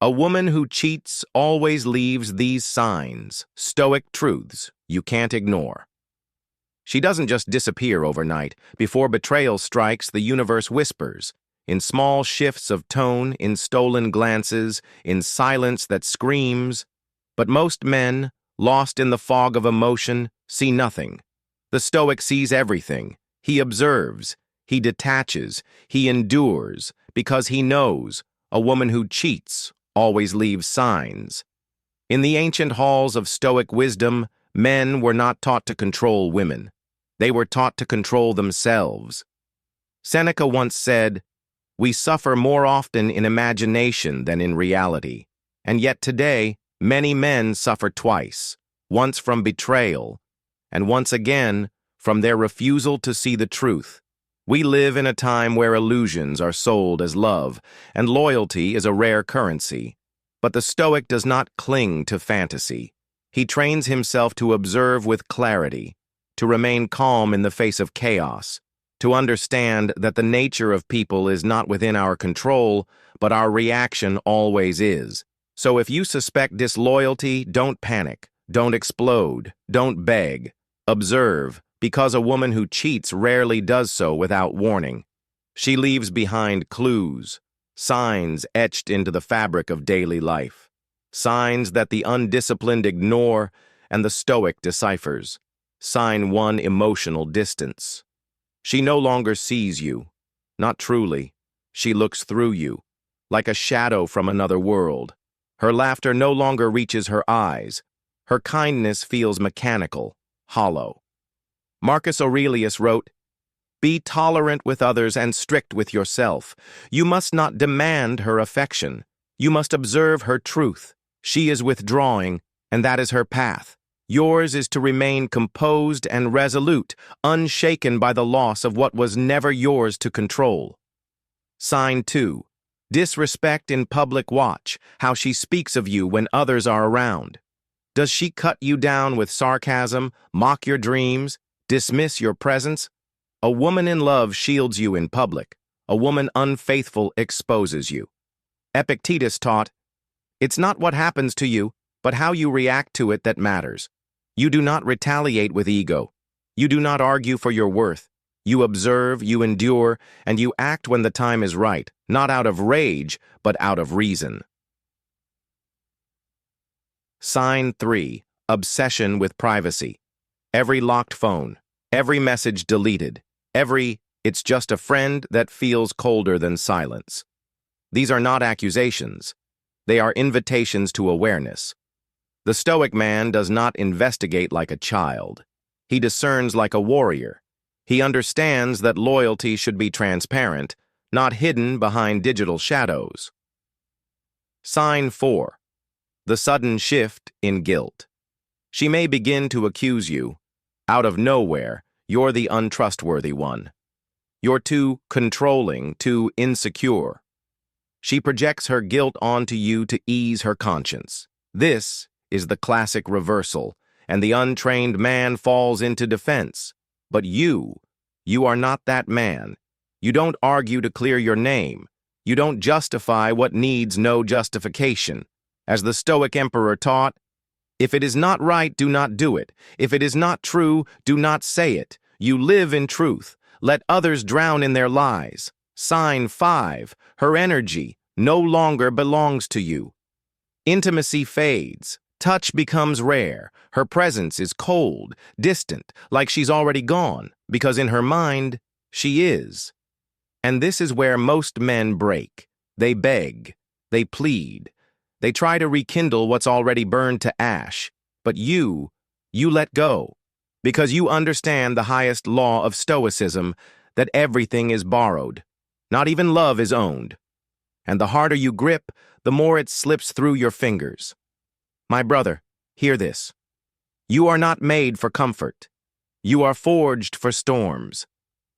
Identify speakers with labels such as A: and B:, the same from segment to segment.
A: A woman who cheats always leaves these signs, Stoic truths you can't ignore. She doesn't just disappear overnight. Before betrayal strikes, the universe whispers, in small shifts of tone, in stolen glances, in silence that screams. But most men, lost in the fog of emotion, see nothing. The Stoic sees everything. He observes, he detaches, he endures, because he knows a woman who cheats always leaves signs. In the ancient halls of Stoic wisdom, men were not taught to control women. They were taught to control themselves. Seneca once said, "We suffer more often in imagination than in reality." And yet today, many men suffer twice, once from betrayal, and once again from their refusal to see the truth. We live in a time where illusions are sold as love, and loyalty is a rare currency. But the Stoic does not cling to fantasy. He trains himself to observe with clarity, to remain calm in the face of chaos, to understand that the nature of people is not within our control, but our reaction always is. So if you suspect disloyalty, don't panic, don't explode, don't beg. Observe, because a woman who cheats rarely does so without warning. She leaves behind clues, signs etched into the fabric of daily life, signs that the undisciplined ignore and the Stoic deciphers. Sign 1, emotional distance. She no longer sees you, not truly. She looks through you, like a shadow from another world. Her laughter no longer reaches her eyes. Her kindness feels mechanical, hollow. Marcus Aurelius wrote, "Be tolerant with others and strict with yourself. You must not demand her affection. You must observe her truth. She is withdrawing, and that is her path. Yours is to remain composed and resolute, unshaken by the loss of what was never yours to control." Sign 2. Disrespect in public. Watch how she speaks of you when others are around. Does she cut you down with sarcasm, mock your dreams, dismiss your presence? A woman in love shields you in public. A woman unfaithful exposes you. Epictetus taught, "It's not what happens to you, but how you react to it that matters." You do not retaliate with ego. You do not argue for your worth. You observe, you endure, and you act when the time is right, not out of rage, but out of reason. Sign 3. Obsession with privacy. Every locked phone, every message deleted, every "it's just a friend" that feels colder than silence. These are not accusations. They are invitations to awareness. The Stoic man does not investigate like a child. He discerns like a warrior. He understands that loyalty should be transparent, not hidden behind digital shadows. Sign 4. The sudden shift in guilt. She may begin to accuse you. Out of nowhere, you're the untrustworthy one. You're too controlling, too insecure. She projects her guilt onto you to ease her conscience. This is the classic reversal, and the untrained man falls into defense. But you are not that man. You don't argue to clear your name. You don't justify what needs no justification. As the Stoic emperor taught, if it is not right, do not do it. If it is not true, do not say it. You live in truth. Let others drown in their lies. Sign 5. Her energy no longer belongs to you. Intimacy fades. Touch becomes rare. Her presence is cold, distant, like she's already gone, because in her mind, she is. And this is where most men break. They beg. They plead. They try to rekindle what's already burned to ash. But you let go, because you understand the highest law of Stoicism, that everything is borrowed. Not even love is owned. And the harder you grip, the more it slips through your fingers. My brother, hear this. You are not made for comfort. You are forged for storms.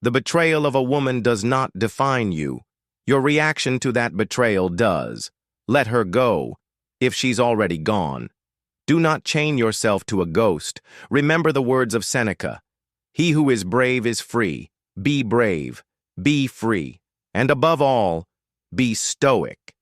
A: The betrayal of a woman does not define you. Your reaction to that betrayal does. Let her go, if she's already gone. Do not chain yourself to a ghost. Remember the words of Seneca. He who is brave is free. Be brave. Be free. And above all, be stoic.